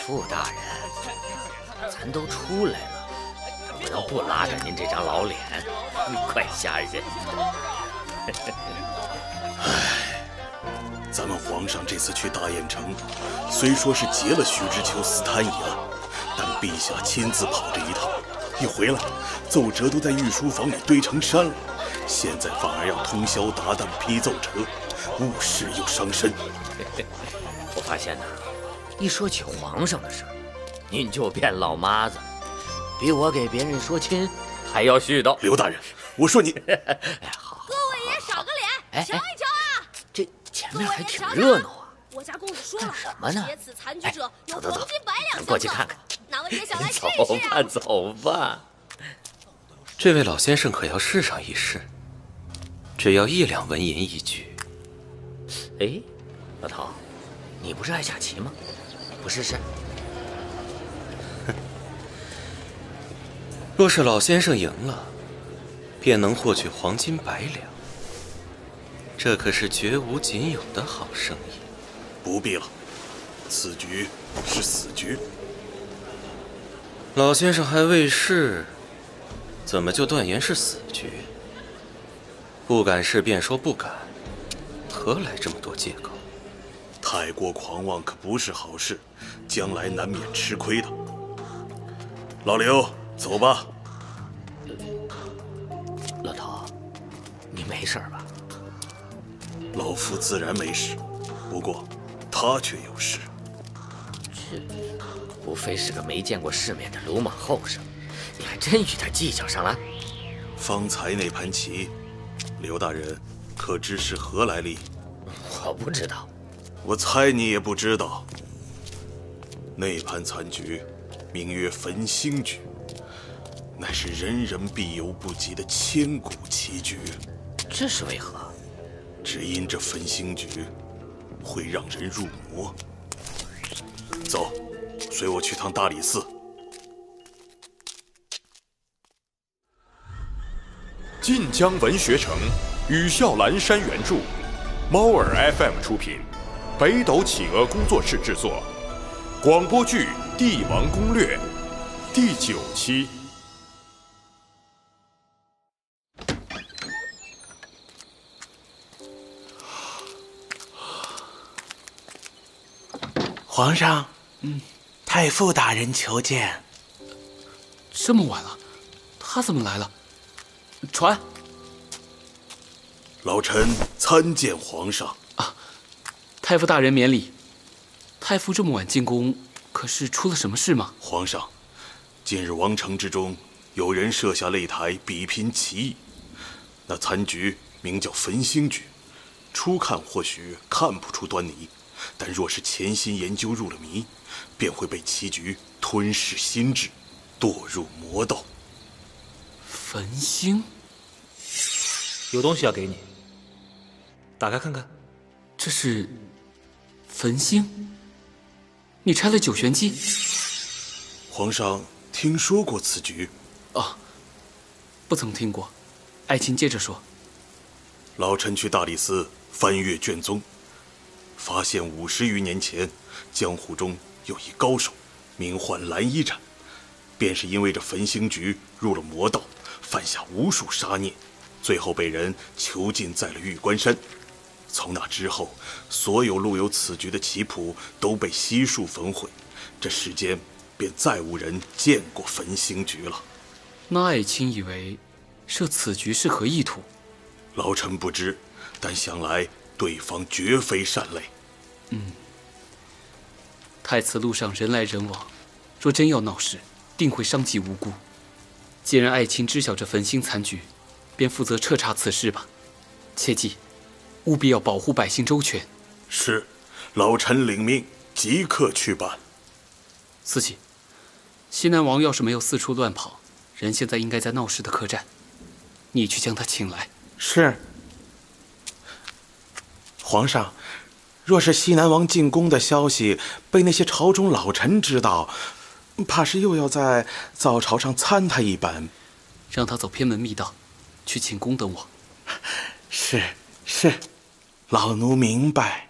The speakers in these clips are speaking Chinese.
傅大人，咱都出来了，不能不拉着您这张老脸，怪吓人。咱们皇上这次去大雁城，虽说是结了徐知秋私贪一案，但陛下亲自跑这一趟，一回来奏折都在御书房里堆成山了，现在反而要通宵达旦批奏折，误事又伤身。我发现呐，一说起皇上的事儿，您就变老妈子，比我给别人说亲还要絮叨。刘大人，我说你，哎，好，各位也赏个脸，瞧一瞧啊！这前面还挺热闹啊。我家公子说了，什么呢？劫此残局者有走，黄金100两相过去看看。哪位也想来试一试啊？走吧。这位老先生可要试上一试，只要1两纹银一局。哎，老头，你不是爱下棋吗？不试试？若是老先生赢了，便能获取黄金100两，这可是绝无仅有的好生意。不必了，此局是死局。老先生还未试，怎么就断言是死局？不敢试便说不敢，何来这么多借口？太过狂妄可不是好事，将来难免吃亏的。老刘，走吧。老头，你没事吧？老夫自然没事，不过他却有事。这无非是个没见过世面的鲁莽后生，你还真与他计较上了？方才那盘棋，刘大人可知是何来历？我不知道。我猜你也不知道。那盘残局名曰焚星局，乃是人人必有不及的千古奇局。这是为何？只因这焚星局会让人入魔。走，随我去趟大理寺。晋江文学城，语笑蓝山原著，猫耳 FM 出品，北斗企鹅工作室制作，广播剧《帝王攻略》第9期。皇上，太傅大人求见。这么晚了，他怎么来了？传。老臣参见皇上。太傅大人免礼。太傅这么晚进宫，可是出了什么事吗？皇上，近日王城之中有人设下擂台比拼棋艺，那残局名叫焚星局，初看或许看不出端倪，但若是潜心研究入了迷，便会被棋局吞噬心智，堕入魔道。焚星？有东西要给你，打开看看。这是焚星？你拆了9玄机？皇上听说过此局？不曾听过。爱卿接着说。老臣去大理寺翻阅卷宗，发现50余年前，江湖中有一高手，名唤蓝衣斩，便是因为这焚星局入了魔道，犯下无数杀孽，最后被人囚禁在了玉关山。从那之后，所有录有此局的棋谱都被悉数焚毁，这世间便再无人见过焚星局了。那爱卿以为设此局是何意图？老臣不知，但想来对方绝非善类。太慈路上人来人往，若真要闹事，定会伤及无辜。既然爱卿知晓这焚星残局，便负责彻查此事吧。切记，务必要保护百姓周全。是，老臣领命，即刻去办。司机，西南王要是没有四处乱跑，人现在应该在闹市的客栈，你去将他请来。是。皇上，若是西南王进宫的消息被那些朝中老臣知道，怕是又要在早朝上参他一本。让他走偏门密道，去寝宫等我。是，老奴明白。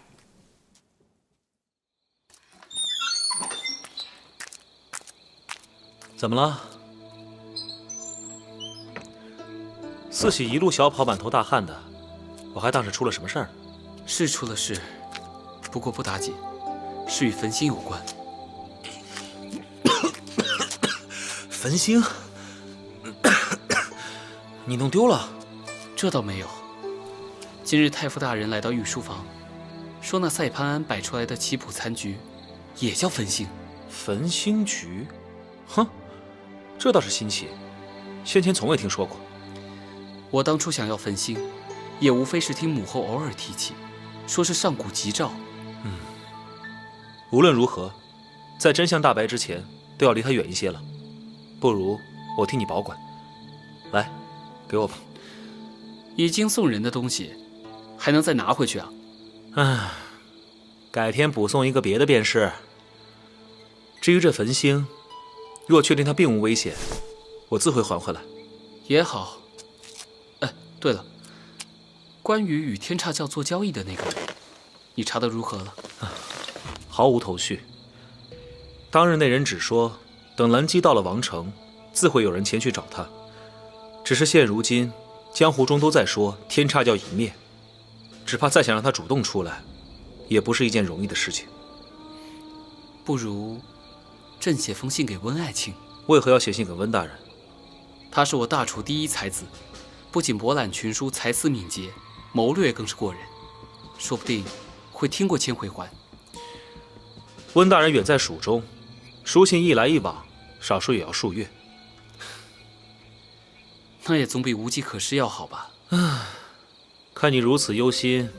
怎么了？四喜一路小跑，满头大汗的，我还当是出了什么事儿。是出了事，不过不打紧，是与焚心有关。焚心？你弄丢了？这倒没有。今日太傅大人来到御书房，说那赛潘安摆出来的棋谱残局，也叫焚心。焚心局？哼，这倒是新奇，先前从未听说过。我当初想要焚心，也无非是听母后偶尔提起，说是上古吉兆。无论如何，在真相大白之前，都要离他远一些了。不如我替你保管。来，给我吧。已经送人的东西，还能再拿回去啊？唉，改天补送一个别的便是。至于这焚星，若确定它并无危险，我自会还回来。也好。哎，对了，关于与天岔教做交易的那个人，你查得如何了？毫无头绪。当日那人只说，等蓝姬到了王城，自会有人前去找他。只是现如今，江湖中都在说天岔教已灭，只怕再想让他主动出来，也不是一件容易的事情。不如朕写封信给温爱卿。为何要写信给温大人？他是我大楚第一才子，不仅博览群书，才思敏捷，谋略更是过人，说不定会听过千回环。温大人远在蜀中，书信一来一往，少说也要数月。那也总比无计可施要好吧？看你如此忧心，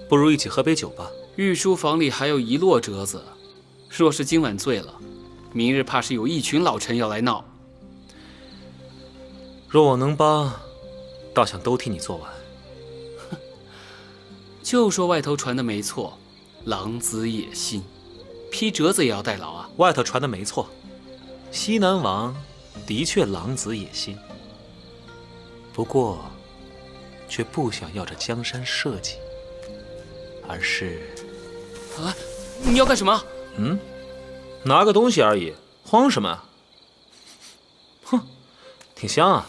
不如一起喝杯酒吧。御书房里还有一摞折子，若是今晚醉了，明日怕是有一群老臣要来闹。若我能帮，倒想都替你做完。就说外头传的没错，狼子野心，批折子也要代劳啊。外头传的没错，西南王的确狼子野心，不过却不想要这江山社稷，而是……啊，你要干什么？拿个东西而已，慌什么啊？哼，挺香啊，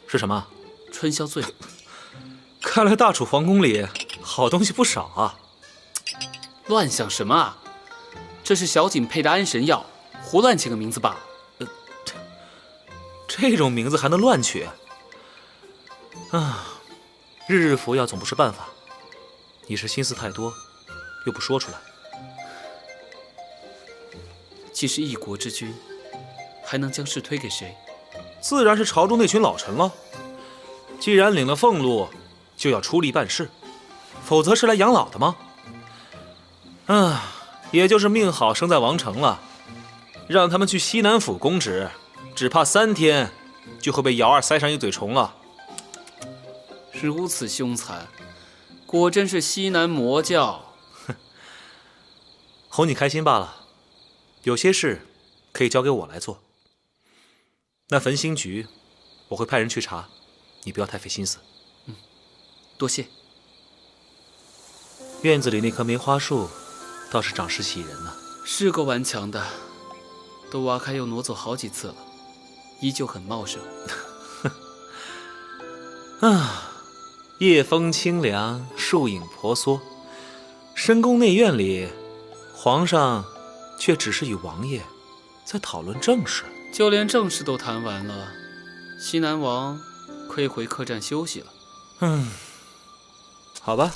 是什么？春宵醉。看来大楚皇宫里好东西不少啊。乱想什么啊？这是小景配的安神药，胡乱起个名字罢了。这种名字还能乱取？日日服药总不是办法。你是心思太多，又不说出来。既是一国之君，还能将事推给谁？自然是朝中那群老臣了。既然领了俸禄，就要出力办事，否则是来养老的吗？也就是命好生在王城了，让他们去西南府公职，只怕3天就会被姚二塞上一嘴虫了。如此凶残，果真是西南魔教。哄你开心罢了。有些事可以交给我来做。那焚心局，我会派人去查，你不要太费心思。多谢。院子里那棵梅花树，倒是长势喜人呢。是够顽强的，都挖开又挪走好几次了，依旧很茂盛。夜风清凉，树影婆娑。深宫内院里，皇上却只是与王爷在讨论政事。就连正事都谈完了，西南王可以回客栈休息了。好吧。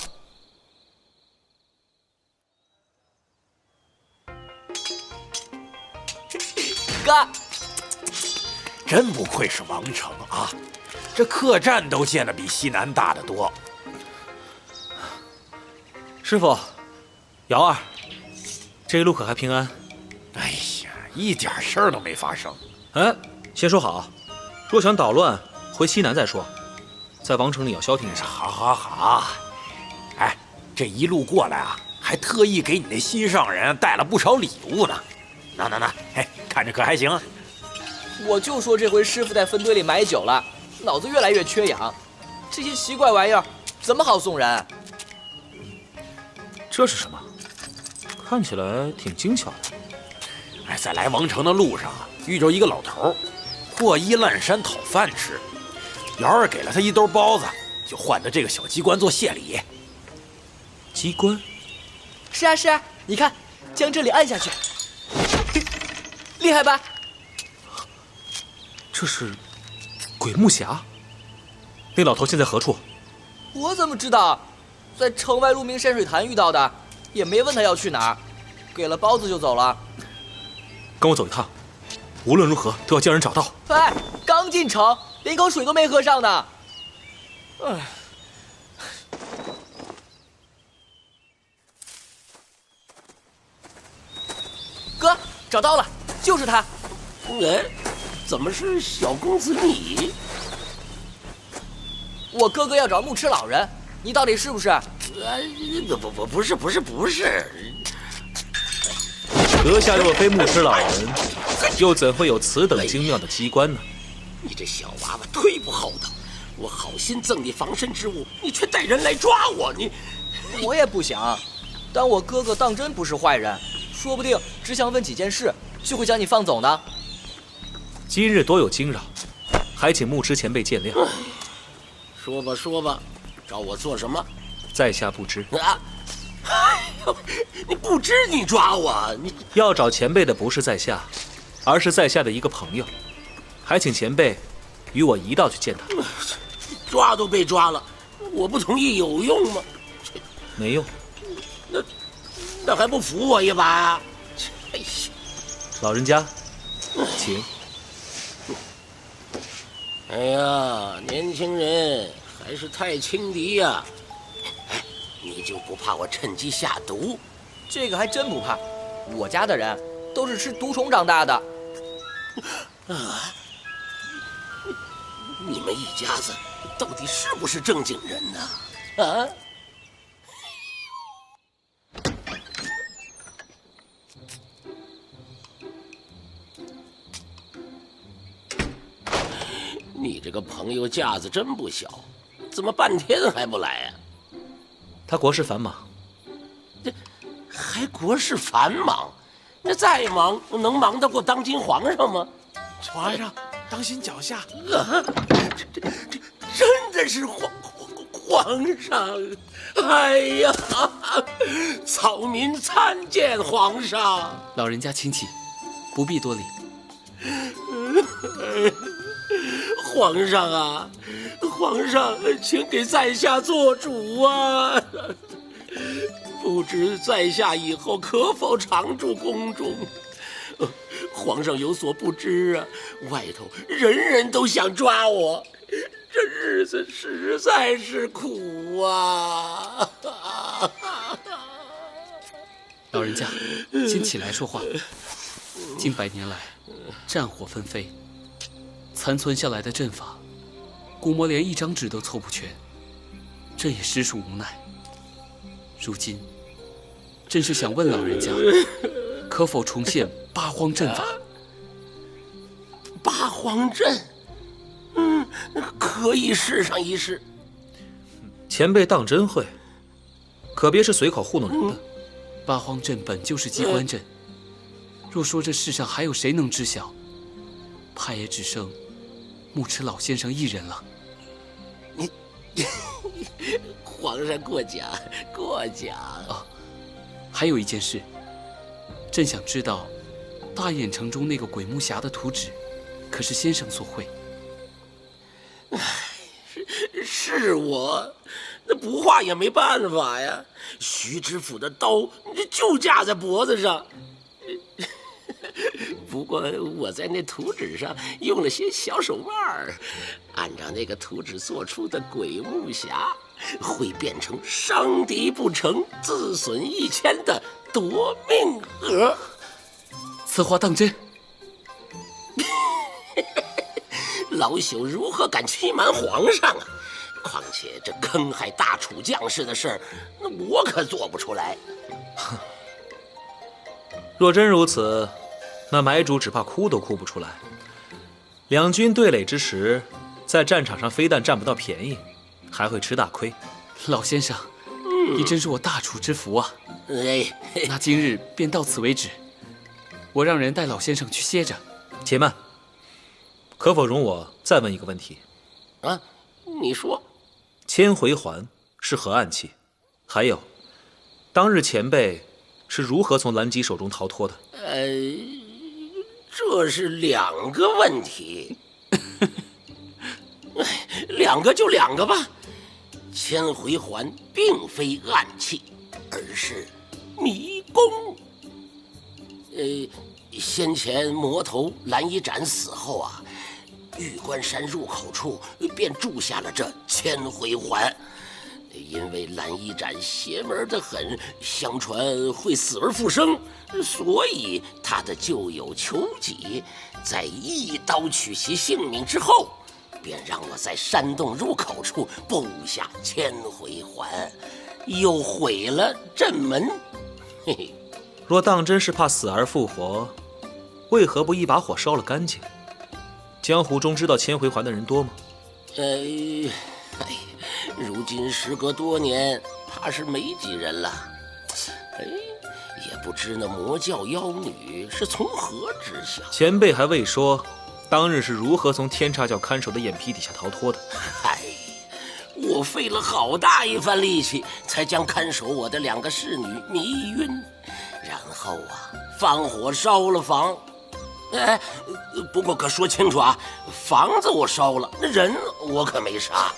哥，真不愧是王城啊！这客栈都建得比西南大得多。师傅，姚二，这一路可还平安？哎呀，一点事儿都没发生。先说好，若想捣乱，回西南再说，在王城里要消停一下。好。哎，这一路过来啊，还特意给你那心上人带了不少礼物呢。那，看着可还行。我就说这回师傅在分堆里买酒了，脑子越来越缺氧，这些奇怪玩意儿怎么好送人？这是什么？看起来挺精巧的。在来王城的路上，遇着一个老头，破衣烂衫讨饭吃。姚二给了他一兜包子，就换的这个小机关做谢礼。机关？是啊是啊，你看，将这里按下去，厉害吧？这是鬼木匣。那老头现在何处？我怎么知道？在城外鹿鸣山水潭遇到的，也没问他要去哪儿，给了包子就走了。跟我走一趟，无论如何都要将人找到。哎，刚进城，连口水都没喝上呢。哎，哥，找到了，就是他。哎，怎么是小公子你？我哥哥要找牧痴老人，你到底是不是？不是。阁下若非牧痴老人，又怎会有此等精妙的机关呢？你这小娃娃忒不厚道！我好心赠你防身之物，你却带人来抓我！我也不想，但我哥哥当真不是坏人，说不定只想问几件事，就会将你放走呢。今日多有惊扰，还请牧痴前辈见谅。说吧，找我做什么？在下不知。啊！哎呦，你不知你抓我？你要找前辈的不是在下，而是在下的一个朋友，还请前辈与我一道去见他。抓都被抓了，我不同意有用吗？没用。那还不扶我一把？哎呀，老人家，请。哎呀，年轻人还是太轻敌呀！哎，你就不怕我趁机下毒？这个还真不怕，我家的人都是吃毒虫长大的。啊，你们一家子到底是不是正经人呢？啊？你这个朋友架子真不小，怎么半天还不来啊？他国事繁忙。这还国事繁忙？那再忙能忙得过当今皇上吗？皇上，当心脚下！这真的是皇上！哎呀，草民参见皇上。老人家请起，不必多礼。皇上啊，皇上，请给在下做主啊！不知在下以后可否常驻宫中？皇上有所不知啊，外头人人都想抓我，这日子实在是苦啊！老人家，先起来说话。近100年来，战火纷飞，残存下来的阵法，古魔连一张纸都凑不全，这也实属无奈。如今，正是想问老人家，可否重现八荒阵法？八荒阵，可以试上一试。前辈当真会，可别是随口糊弄人的。八荒阵本就是机关阵，若说这世上还有谁能知晓，怕也只剩牧痴老先生一人了。皇上过奖，过奖。啊，还有一件事，朕想知道，大雁城中那个鬼木匣的图纸，可是先生所绘？是我，那不画也没办法呀。徐知府的刀就架在脖子上。不过我在那图纸上用了些小手腕儿，按照那个图纸做出的鬼木匣，会变成伤敌不成、自损1000的夺命盒。此话当真？老朽如何敢欺瞒皇上啊？况且这坑害大楚将士的事儿，那我可做不出来。若真如此，那买主只怕哭都哭不出来。两军对垒之时，在战场上非但占不到便宜，还会吃大亏。老先生，你真是我大楚之福啊！哎，那今日便到此为止，我让人带老先生去歇着。且慢，可否容我再问一个问题？啊，你说。千回环是何暗器？还有，当日前辈是如何从蓝姬手中逃脱的？这是两个问题。两个就两个吧。千回环并非暗器，而是迷宫。先前魔头蓝衣斩死后啊，玉关山入口处便铸下了这千回环。因为蓝衣斩邪门的很，相传会死而复生，所以他的旧友裘己在一刀取其性命之后，便让我在山洞入口处布下千回环，又毁了镇门。嘿嘿，若当真是怕死而复活，为何不一把火烧了干净？江湖中知道千回环的人多吗？如今时隔多年，怕是没几人了。也不知那魔教妖女是从何知晓。前辈还未说，当日是如何从天差教看守的眼皮底下逃脱的？我费了好大一番力气，才将看守我的2个侍女迷晕，然后放火烧了房。不过可说清楚啊，房子我烧了，那人我可没杀。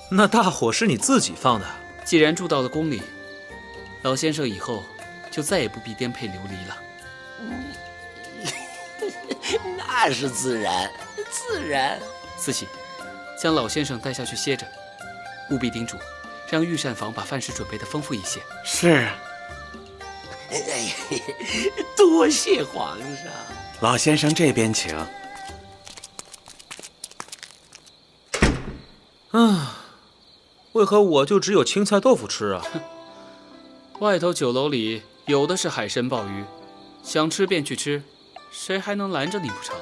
那大火是你自己放的？既然住到了宫里，老先生以后就再也不必颠沛流离了。那是自然，自然。慈禧，将老先生带下去歇着，务必叮嘱，让御膳房把饭食准备的丰富一些。是。多谢皇上。老先生这边请。为何我就只有青菜豆腐吃啊？外头酒楼里有的是海参鲍鱼，想吃便去吃，谁还能拦着你不成？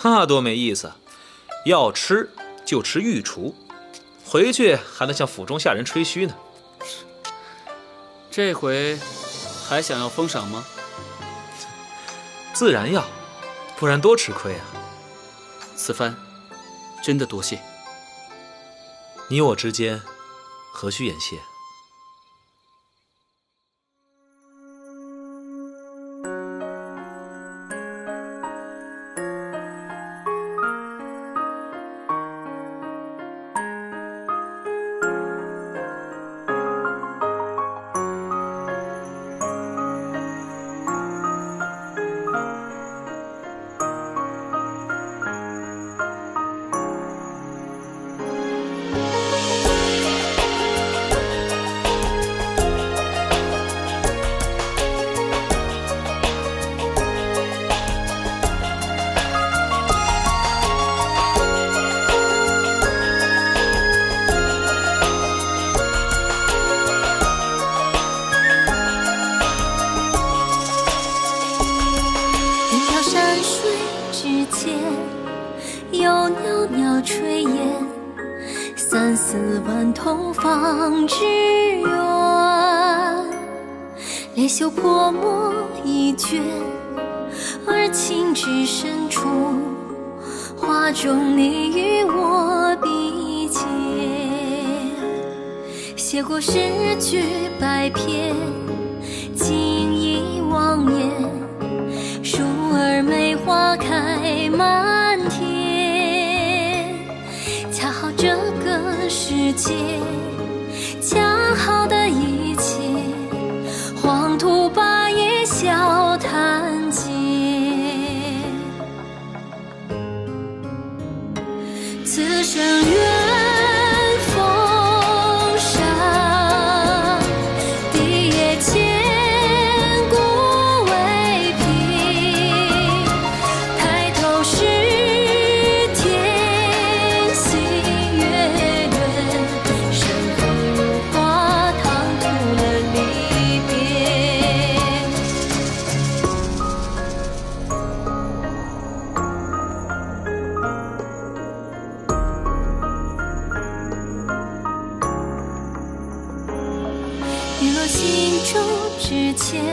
那多没意思！要吃就吃御厨，回去还能向府中下人吹嘘呢。这回还想要封赏吗？自然要，不然多吃亏啊。此番真的多谢。你我之间何须言谢？有袅袅炊烟，3、4万同房之缘。烈袖泼墨一卷，而情至深处，画中你与我比肩。写过诗句百篇，今已忘年。树儿梅花开满天，恰好这个世界，恰好的一切，黄土把夜笑谈间。此生缘风沙，地也千古未平。抬头是天，星月圆，身后如花，唐突了离别。雨落心中之前，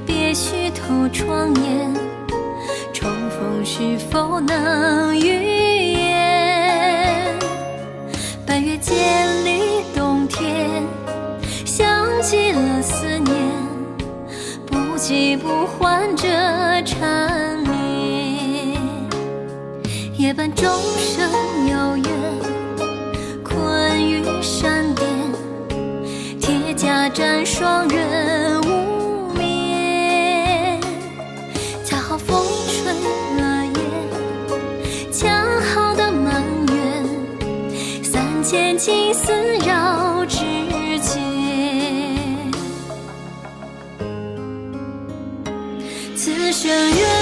别虚头窗沿，风是否能预言？半月渐离冬天，想起了思念，不急不缓着缠绵。夜半钟声遥远，困于山巅，铁甲战双人无眠。恰好风吹了叶，恰好的满园，3000情丝绕指尖。此生缘